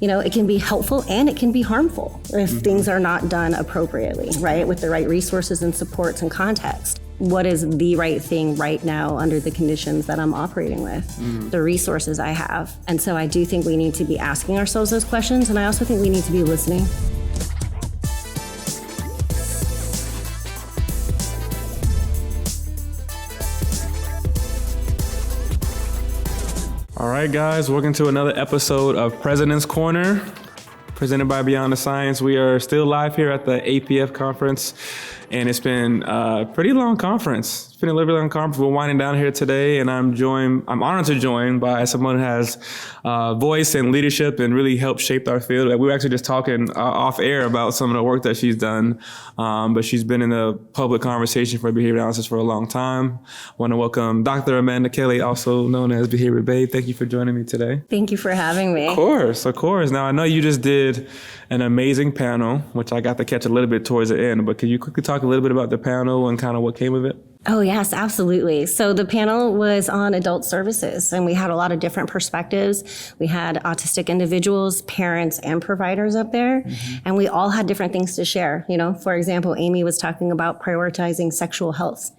it can be helpful and it can be harmful if things are not done appropriately, right? With the right resources and supports and context. What is the right thing right now under the conditions that I'm operating with, the resources I have. And so I do think we need to be asking ourselves those questions. And I also think we need to be listening. All right, guys, welcome to another episode of President's Corner, presented by Beyond the Science. We are still live here at the APF conference, and it's been a pretty long conference. It's been a little bit long conference. We're winding down here today, and I'm honored to join by someone who has voice and leadership and really helped shape our field. We were actually just talking off air about some of the work that she's done, but she's been in the public conversation for behavior analysis for a long time. I want to welcome Dr. Amanda Kelly, also known as BehaviorBabe. Thank you for joining me today. Thank you for having me. Of course. Now, I know you just did an amazing panel, which I got to catch a little bit towards the end, but can you quickly talk a little bit about the panel and kind of what came of it? Oh, yes, absolutely. So the panel was on adult services, and we had a lot of different perspectives. We had autistic individuals, parents, and providers up there, and we all had different things to share. For example, Amy was talking about prioritizing sexual health.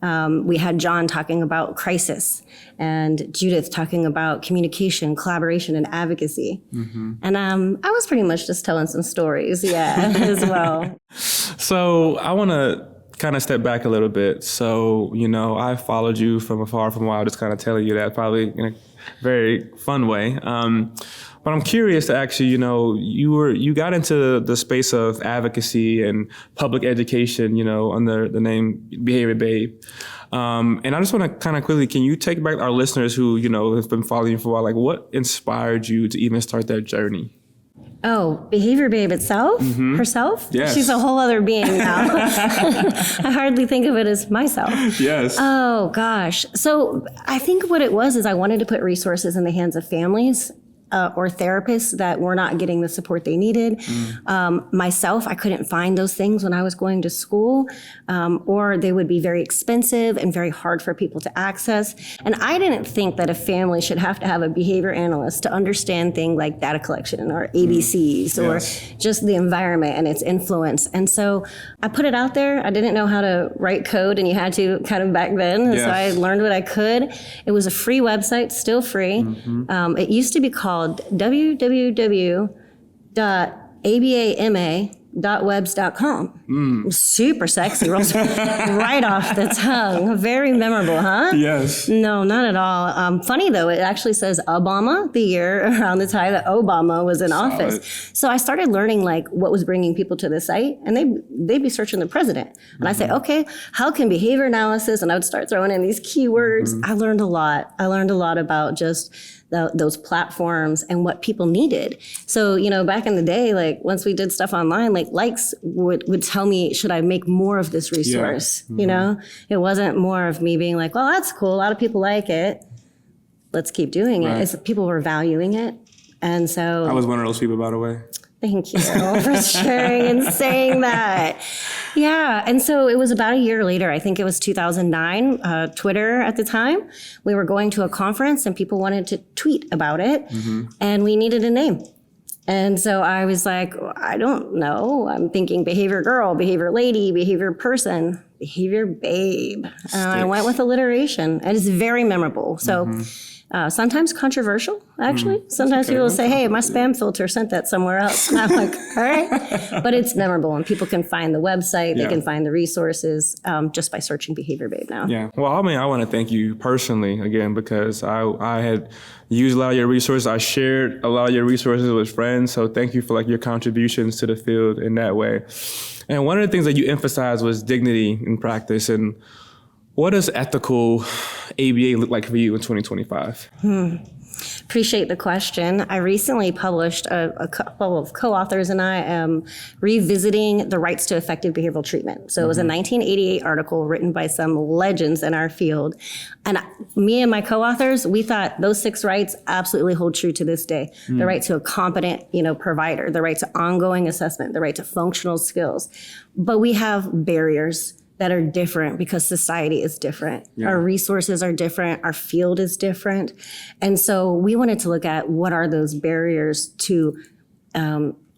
We had John talking about crisis, and Judith talking about communication, collaboration, and advocacy. And I was pretty much just telling some stories, as well. So I want to kind of step back a little bit. So, I followed you from afar from a while, just kind of telling you that probably in a very fun way. But I'm curious to actually, you got into the space of advocacy and public education, under the name BehaviorBabe. And I just want to kind of quickly, can you take back our listeners who, have been following you for a while, like what inspired you to even start that journey? Oh, BehaviorBabe itself, herself? Yes. She's a whole other being now. I hardly think of it as myself. Yes. Oh, gosh. So I think what it was is I wanted to put resources in the hands of families or therapists that were not getting the support they needed. Myself, I couldn't find those things when I was going to school, or they would be very expensive and very hard for people to access. And I didn't think that a family should have to have a behavior analyst to understand things like data collection or ABCs or just the environment and its influence. And so I put it out there. I didn't know how to write code, and you had to kind of back then. And so I learned what I could. It was a free website, still free. It used to be called www.abama.webs.com. Super sexy, rolls right off the tongue. Very memorable, huh? Yes. No, not at all. Funny though, it actually says Obama, the year around the time that Obama was in office. So I started learning what was bringing people to the site, and they'd be searching the president. And I say, okay, how can behavior analysis? And I would start throwing in these keywords. I learned a lot. I learned a lot about just those platforms and what people needed. So, back in the day, once we did stuff online, likes would tell me, should I make more of this resource? It wasn't more of me being like, well, that's cool. A lot of people like it. Let's keep doing it. It's people were valuing it. And so I was one of those people, by the way. Thank you for sharing and saying that. Yeah. And so it was about a year later, I think it was 2009, Twitter at the time. We were going to a conference and people wanted to tweet about it, and we needed a name. And so I was like, I don't know. I'm thinking behavior girl, behavior lady, behavior person, BehaviorBabe. I went with alliteration, and it's very memorable. So sometimes controversial, actually. Sometimes people will say, hey, my spam filter sent that somewhere else. And I'm like, all right. But it's memorable, and people can find the website. They can find the resources just by searching BehaviorBabe now. Yeah. Well, I want to thank you personally, again, because I had used a lot of your resources. I shared a lot of your resources with friends. So thank you for your contributions to the field in that way. And one of the things that you emphasized was dignity in practice. And what does ethical ABA look like for you in 2025? Appreciate the question. I recently published, a couple of co-authors and I am revisiting the rights to effective behavioral treatment. So it was a 1988 article written by some legends in our field. And me and my co-authors, we thought those 6 rights absolutely hold true to this day. The right to a competent, provider, the right to ongoing assessment, the right to functional skills. But we have barriers that are different because society is different. Yeah. Our resources are different. Our field is different. And so we wanted to look at what are those barriers to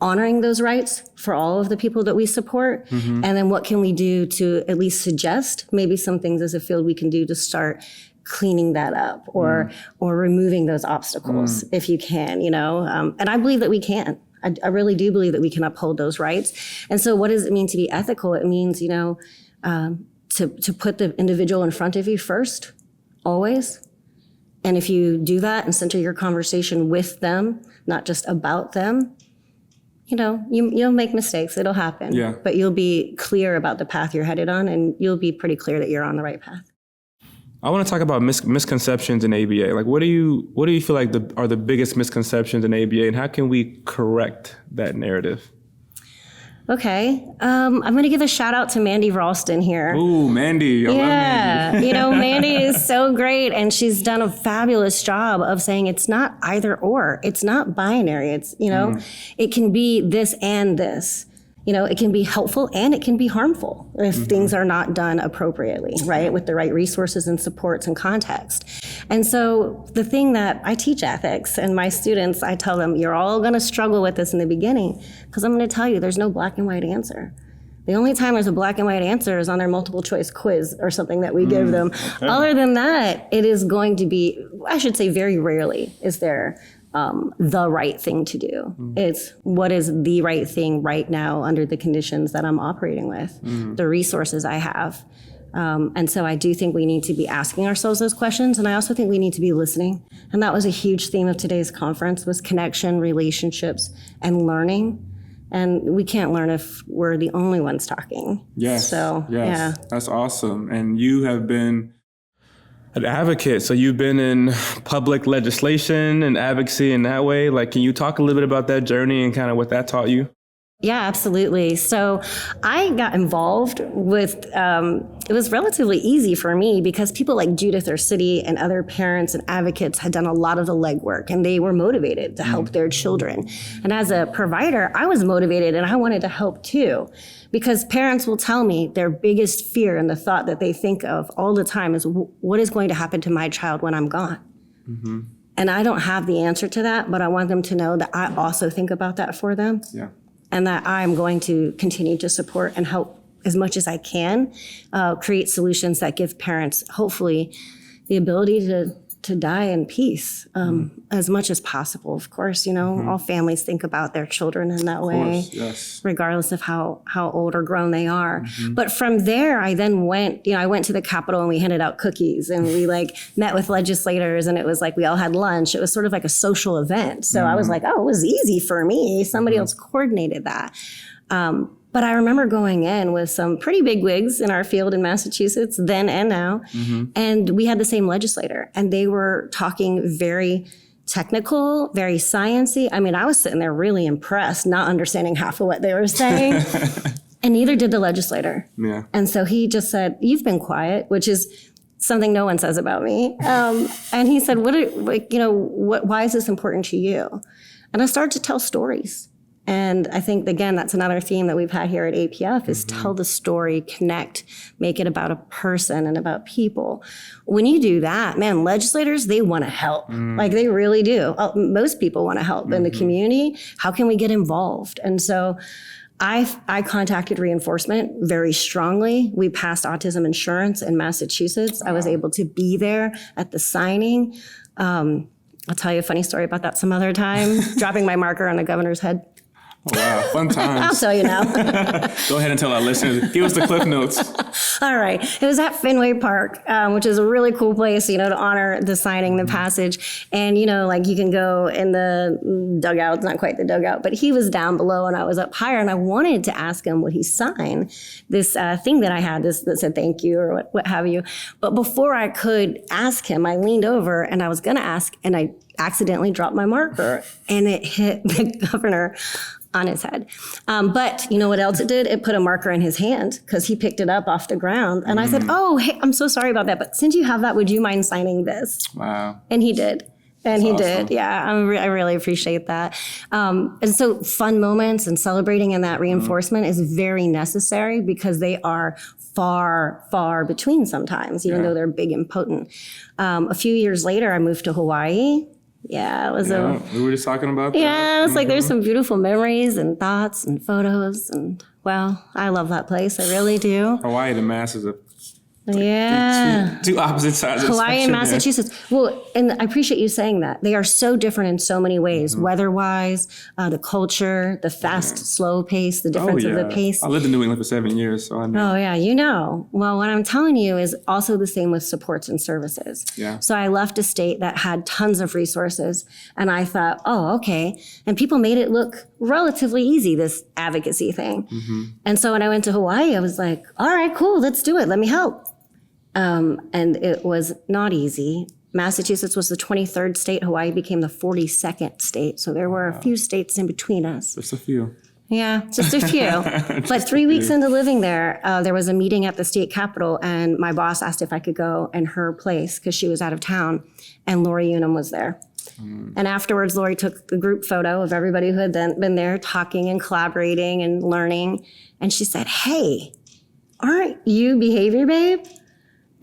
honoring those rights for all of the people that we support. And then what can we do to at least suggest maybe some things as a field we can do to start cleaning that up or removing those obstacles if you can, and I believe that we can. I really do believe that we can uphold those rights. And so what does it mean to be ethical? It means, to put the individual in front of you first, always. And if you do that and center your conversation with them, not just about them, you'll make mistakes. It'll happen. Yeah. But you'll be clear about the path you're headed on, and you'll be pretty clear that you're on the right path. I want to talk about misconceptions in ABA. Like, what do you feel like are the biggest misconceptions in ABA, and how can we correct that narrative? Okay. I'm going to give a shout out to Mandy Ralston here. Ooh, Mandy. I love Mandy. Mandy is so great, and she's done a fabulous job of saying it's not either or. It's not binary. It's, it can be this and this. It can be helpful and it can be harmful if things are not done appropriately, right? With the right resources and supports and context. And so the thing that I teach ethics, and my students, I tell them, you're all going to struggle with this in the beginning, because I'm going to tell you there's no black and white answer. The only time there's a black and white answer is on their multiple choice quiz or something that we give them. Okay. Other than that, it is going to be, I should say very rarely is there the right thing to do. It's what is the right thing right now under the conditions that I'm operating with, the resources I have. And so I do think we need to be asking ourselves those questions. And I also think we need to be listening. And that was a huge theme of today's conference, was connection, relationships, and learning. And we can't learn if we're the only ones talking. Yes. So, yeah. That's awesome. And you have been an advocate. So you've been in public legislation and advocacy in that way. Like, can you talk a little bit about that journey and kind of what that taught you? Yeah, absolutely. So I got involved with, it was relatively easy for me because people like Judith City and other parents and advocates had done a lot of the legwork, and they were motivated to help their children. And as a provider, I was motivated and I wanted to help too, because parents will tell me their biggest fear and the thought that they think of all the time is, what is going to happen to my child when I'm gone? And I don't have the answer to that, but I want them to know that I also think about that for them. Yeah. And that I'm going to continue to support and help as much as I can, create solutions that give parents, hopefully, the ability to die in peace as much as possible. Of course, all families think about their children in that way, regardless of how old or grown they are. But from there, I then went, I went to the Capitol and we handed out cookies and we met with legislators, and it was like we all had lunch. It was sort of like a social event. So I was like, oh, it was easy for me. Somebody else coordinated that. But I remember going in with some pretty big wigs in our field in Massachusetts, then and now, and we had the same legislator, and they were talking very technical, very sciencey. I mean, I was sitting there really impressed, not understanding half of what they were saying, and neither did the legislator. Yeah. And so he just said, "You've been quiet," which is something no one says about me. And he said, why is this important to you? And I started to tell stories. And I think, again, that's another theme that we've had here at APF is tell the story, connect, make it about a person and about people. When you do that, man, legislators, they want to help. Like, they really do. Most people want to help in the community. How can we get involved? And so I contacted reinforcement very strongly. We passed autism insurance in Massachusetts. I was able to be there at the signing. I'll tell you a funny story about that some other time, dropping my marker on the governor's head. Oh, wow, fun times. I'll tell you now. Go ahead and tell our listeners. Give us the cliff notes. All right. It was at Fenway Park, which is a really cool place, to honor the signing, the passage. And, you can go in the dugout. It's not quite the dugout, but he was down below and I was up higher. And I wanted to ask him, would he sign this thing that I had that said thank you or what have you. But before I could ask him, I leaned over and I was going to ask, and I accidentally dropped my marker and it hit the governor on his head. But you know what else it did? It put a marker in his hand because he picked it up off the ground. And I said, oh, hey, I'm so sorry about that. But since you have that, would you mind signing this? Wow. And he did. And he awesome. did. Yeah, I really appreciate that. And so fun moments and celebrating and that reinforcement is very necessary because they are far, far between sometimes, even though they're big and potent. A few years later, I moved to Hawaii. Yeah, it was we were just talking about that. yeah, it's like there's some beautiful memories and thoughts and photos. And well, I love that place. I really do. Hawaii, the masses of Yeah. two opposite sides of the Hawaii and spectrum, Massachusetts. Well, and I appreciate you saying that. They are so different in so many ways, weather-wise, the culture, the fast, slow pace, the difference of the pace. I lived in New England for 7 years, so I know. Oh, yeah, you know. Well, what I'm telling you is also the same with supports and services. Yeah. So I left a state that had tons of resources, and I thought, oh, okay. And people made it look relatively easy, this advocacy thing. And so when I went to Hawaii, I was like, all right, cool, let's do it. Let me help. And it was not easy. Massachusetts was the 23rd state. Hawaii became the 42nd state. So there were a few states in between us. Just a few. Yeah, just a few. But 3 weeks into living there, there was a meeting at the state capitol, and my boss asked if I could go in her place because she was out of town, and Lori Unum was there. And afterwards, Lori took a group photo of everybody who had then been there talking and collaborating and learning. And she said, hey, aren't you BehaviorBabe?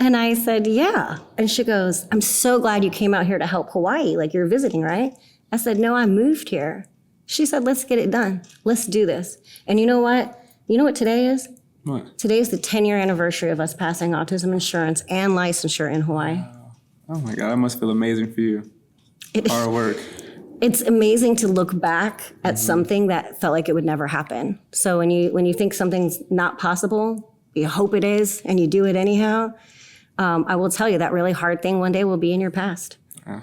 And I said, yeah. And she goes, I'm so glad you came out here to help Hawaii. Like, you're visiting, right? I said, no, I moved here. She said, let's get it done. Let's do this. And you know what? You know what today is? What? Today is the 10-year anniversary of us passing autism insurance and licensure in Hawaii. Oh my God, that must feel amazing for you. Hard work. It's amazing to look back at something that felt like it would never happen. So when you think something's not possible, you hope it is, and you do it anyhow. I will tell you that really hard thing one day will be in your past.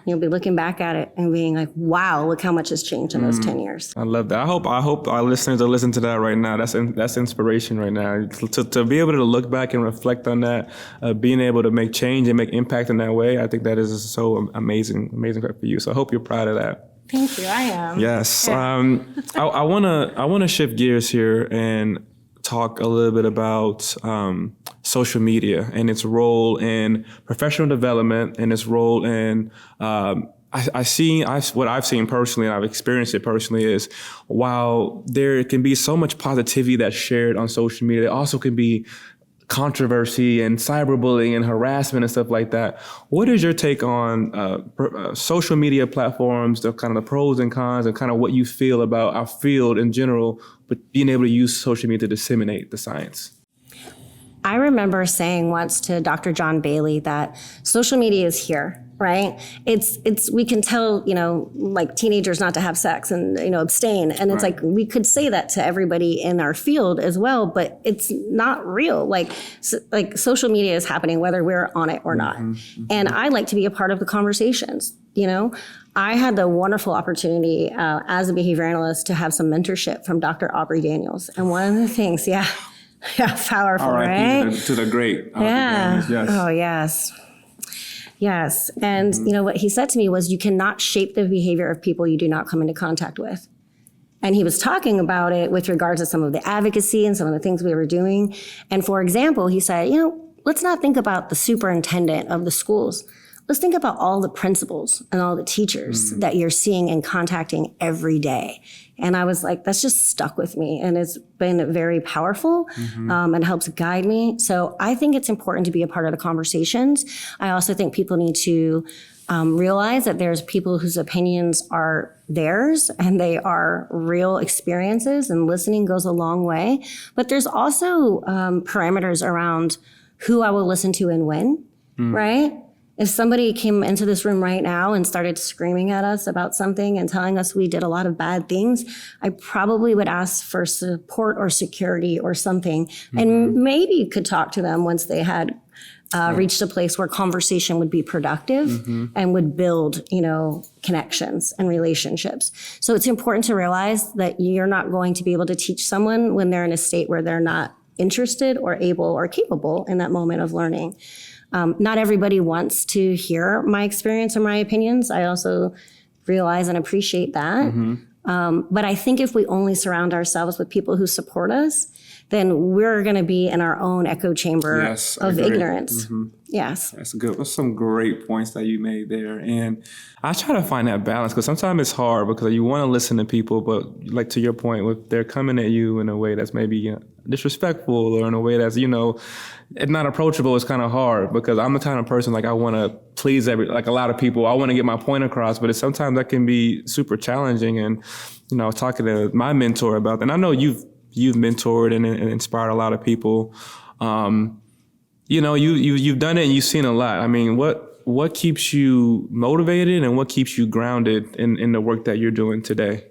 You'll be looking back at it and being like, wow, look how much has changed in those 10 years. I love that. I hope our listeners are listening to that right now. That's inspiration right now. To be able to look back and reflect on that, being able to make change and make impact in that way, I think that is so amazing for you. So I hope you're proud of that. Thank you, I am. Yes. I wanna shift gears here and talk a little bit about social media and its role in professional development and its role in what I've seen personally, and I've experienced it personally, is while there can be so much positivity that's shared on social media, there also can be controversy and cyberbullying and harassment and stuff like that. What is your take on social media platforms, the kind of the pros and cons, and kind of what you feel about our field in general, but being able to use social media to disseminate the science? I remember saying once to Dr. John Bailey that social media is here, right? We can tell, like teenagers not to have sex and, abstain. And it's like, we could say that to everybody in our field as well, but it's not real. Like social media is happening whether we're on it or not. And I like to be a part of the conversations, I had the wonderful opportunity as a behavior analyst to have some mentorship from Dr. Aubrey Daniels. And one of the things, powerful, right? To the great. Yes. Oh, yes. Yes. And what he said to me was, you cannot shape the behavior of people you do not come into contact with. And he was talking about it with regards to some of the advocacy and some of the things we were doing. And for example, he said, let's not think about the superintendent of the schools. Let's think about all the principals and all the teachers that you're seeing and contacting every day. And I was like, that's just stuck with me. And it's been very powerful and helps guide me. So I think it's important to be a part of the conversations. I also think people need to realize that there's people whose opinions are theirs and they are real experiences, and listening goes a long way. But there's also parameters around who I will listen to and when, right? If somebody came into this room right now and started screaming at us about something and telling us we did a lot of bad things, I probably would ask for support or security or something, and maybe could talk to them once they had reached a place where conversation would be productive and would build, connections and relationships. So it's important to realize that you're not going to be able to teach someone when they're in a state where they're not interested or able or capable in that moment of learning. Not everybody wants to hear my experience or my opinions. I also realize and appreciate that. But I think if we only surround ourselves with people who support us, then we're going to be in our own echo chamber Yes, of agreed. ignorance. Yes. That's good. That's some great points that you made there. And I try to find that balance because sometimes it's hard because you want to listen to people, but like to your point, if they're coming at you in a way that's maybe disrespectful or in a way that's, it's not approachable, it's kind of hard because I'm the kind of person, like, I want to please like a lot of people. I want to get my point across, but sometimes that can be super challenging. And, I was talking to my mentor about that. And I know you've mentored and inspired a lot of people. You've done it and you've seen a lot. I mean, what keeps you motivated and what keeps you grounded in the work that you're doing today?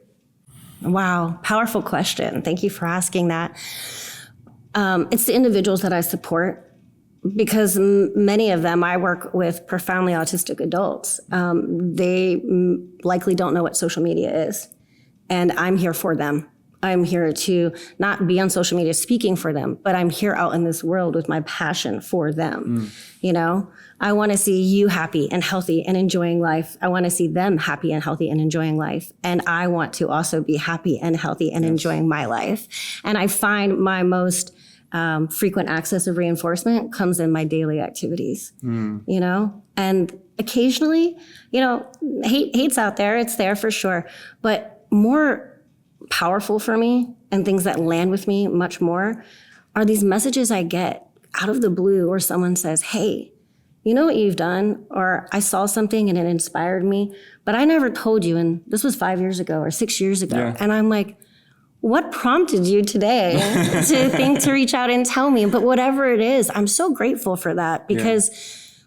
Wow, powerful question. Thank you for asking that. It's the individuals that I support because many of them, I work with profoundly autistic adults. They likely don't know what social media is, and I'm here for them. I'm here to not be on social media speaking for them, but I'm here out in this world with my passion for them. I want to see you happy and healthy and enjoying life. I want to see them happy and healthy and enjoying life. And I want to also be happy and healthy and enjoying my life. And I find my most frequent access of reinforcement comes in my daily activities, and occasionally, hate's out there. It's there for sure. But more powerful for me and things that land with me much more are these messages I get out of the blue where someone says, hey, you know what you've done? Or I saw something and it inspired me, but I never told you. And this was 5 years ago or 6 years ago. Yeah. And I'm like, what prompted you today to think to reach out and tell me? But whatever it is, I'm so grateful for that because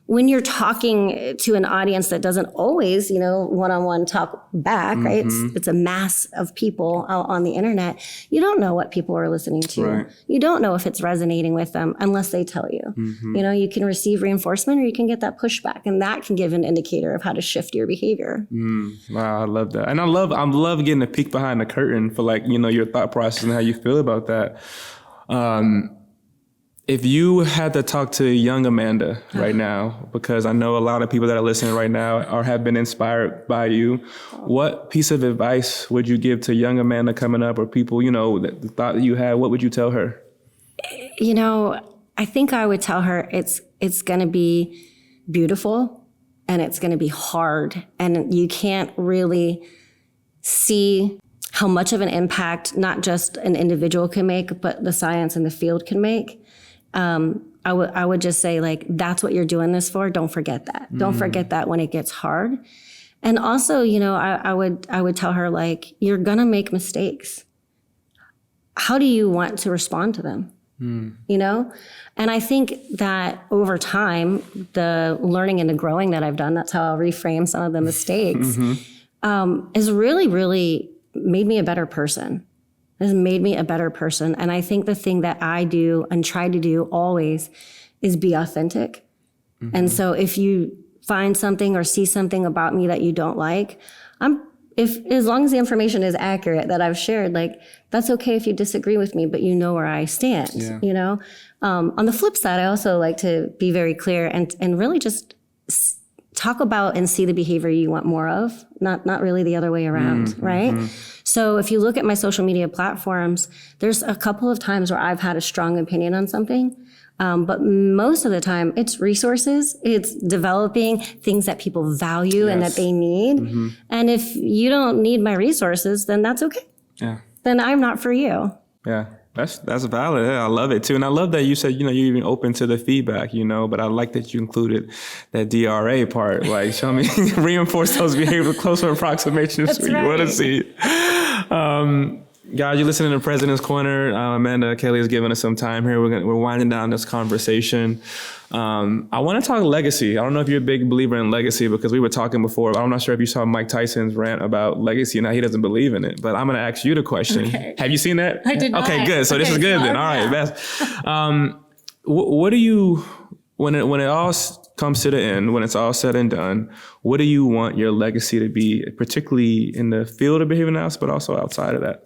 when you're talking to an audience that doesn't always, one-on-one talk back, right? It's a mass of people out on the internet. You don't know what people are listening to. Right. You don't know if it's resonating with them unless they tell you. You can receive reinforcement or you can get that pushback, and that can give an indicator of how to shift your behavior. Wow, I love that. And I love getting a peek behind the curtain for your thought process and how you feel about that. If you had to talk to young Amanda right now, because I know a lot of people that are listening right now have been inspired by you, what piece of advice would you give to young Amanda coming up or people, the thought that you had, what would you tell her? I think I would tell her it's going to be beautiful and it's going to be hard. And you can't really see how much of an impact not just an individual can make, but the science and the field can make. I would just say, that's what you're doing this for. Don't forget that. Don't forget that when it gets hard. And also, I would tell her, you're going to make mistakes. How do you want to respond to them? And I think that over time, the learning and the growing that I've done, that's how I'll reframe some of the mistakes, has really, really made me a better person. Has made me a better person. And I think the thing that I do and try to do always is be authentic. And so if you find something or see something about me that you don't like, as long as the information is accurate that I've shared, that's okay if you disagree with me, but you know where I stand, On the flip side, I also like to be very clear and really just talk about and see the behavior you want more of, not really the other way around, right? So if you look at my social media platforms, there's a couple of times where I've had a strong opinion on something, but most of the time it's resources, it's developing things that people value and that they need. And if you don't need my resources, then that's okay. Yeah. Then I'm not for you. Yeah. That's valid. Yeah, I love it too. And I love that you said, you're even open to the feedback, but I like that you included that DRA part. Show me, reinforce those behavioral closer approximations you want to see. Guys, you're listening to President's Corner. Amanda Kelly has given us some time here. We're winding down this conversation. I want to talk legacy. I don't know if you're a big believer in legacy because we were talking before. I'm not sure if you saw Mike Tyson's rant about legacy and how he doesn't believe in it, but I'm going to ask you the question. Okay. Have you seen that? I did not. Okay, good. So this is good then. All right, best. What do you, when it all comes to the end, when it's all said and done, what do you want your legacy to be, particularly in the field of behavior analysis, but also outside of that?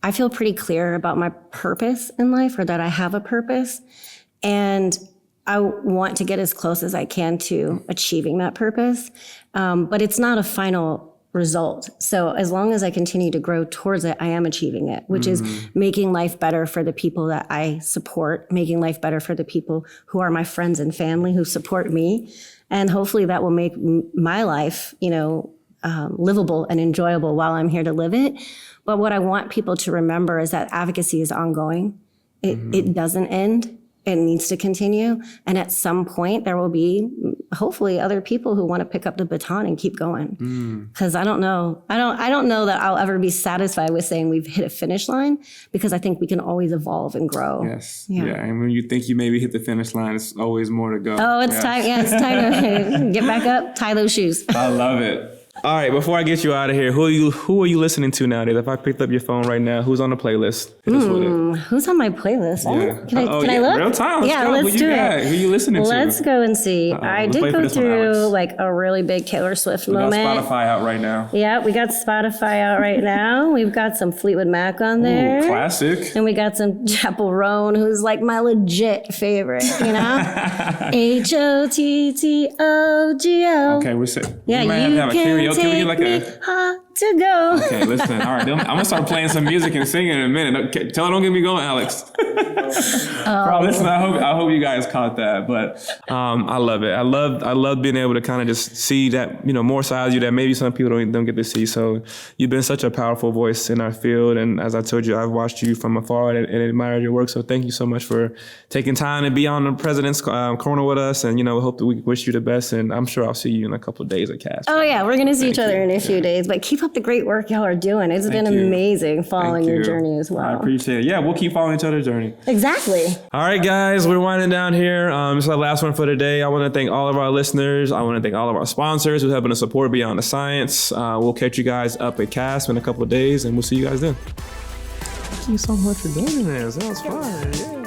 I feel pretty clear about my purpose in life, or that I have a purpose. And I want to get as close as I can to achieving that purpose. But it's not a final result. So as long as I continue to grow towards it, I am achieving it, which is making life better for the people that I support, making life better for the people who are my friends and family who support me. And hopefully that will make my life, livable and enjoyable while I'm here to live it. But what I want people to remember is that advocacy is ongoing. It doesn't end. It needs to continue. And at some point there will be hopefully other people who want to pick up the baton and keep going. Because I don't know that I'll ever be satisfied with saying we've hit a finish line, because I think we can always evolve and grow. Yes. Yeah. And when you think you maybe hit the finish line, it's always more to go. Oh, it's time. Yeah, it's time to get back up, tie those shoes. I love it. All right, before I get you out of here, who are you listening to nowadays? If I picked up your phone right now, who's on the playlist? Hit us with it. Who's on my playlist? Yeah. Can I look? Real time. Let's go. Let's do it. Who you listening to? Let's go and see. I did go through like a really big Taylor Swift moment. We got Spotify out right now. Yeah, we got Spotify out right now. We've got some Fleetwood Mac on there. Ooh, classic. And we got some Chapel Roan, who's like my legit favorite, HOTTOGO. Okay, we're set. Yeah, we might have a karaoke. Can we get like a to go. Okay, listen. All right, I'm gonna start playing some music and singing in a minute. Okay, tell her don't get me going, Alex. Bro, listen. I hope you guys caught that. But I love it. I love being able to kind of just see that more sides of you that maybe some people don't get to see. So you've been such a powerful voice in our field, and as I told you, I've watched you from afar and admired your work. So thank you so much for taking time to be on the President's Corner with us. And hope that we wish you the best. And I'm sure I'll see you in a couple of days at CASP. Oh yeah, we're gonna see each other in a few days. But keep up the great work y'all are doing. It's been amazing following your journey as well. I appreciate it. Yeah, we'll keep following each other's journey. Exactly. All right, guys, we're winding down here. This is our last one for today. I want to thank all of our listeners. I want to thank all of our sponsors who helping us support Beyond the Science. We'll catch you guys up at CASP in a couple of days, and we'll see you guys then. Thank you so much for doing this. That was fun. Yeah.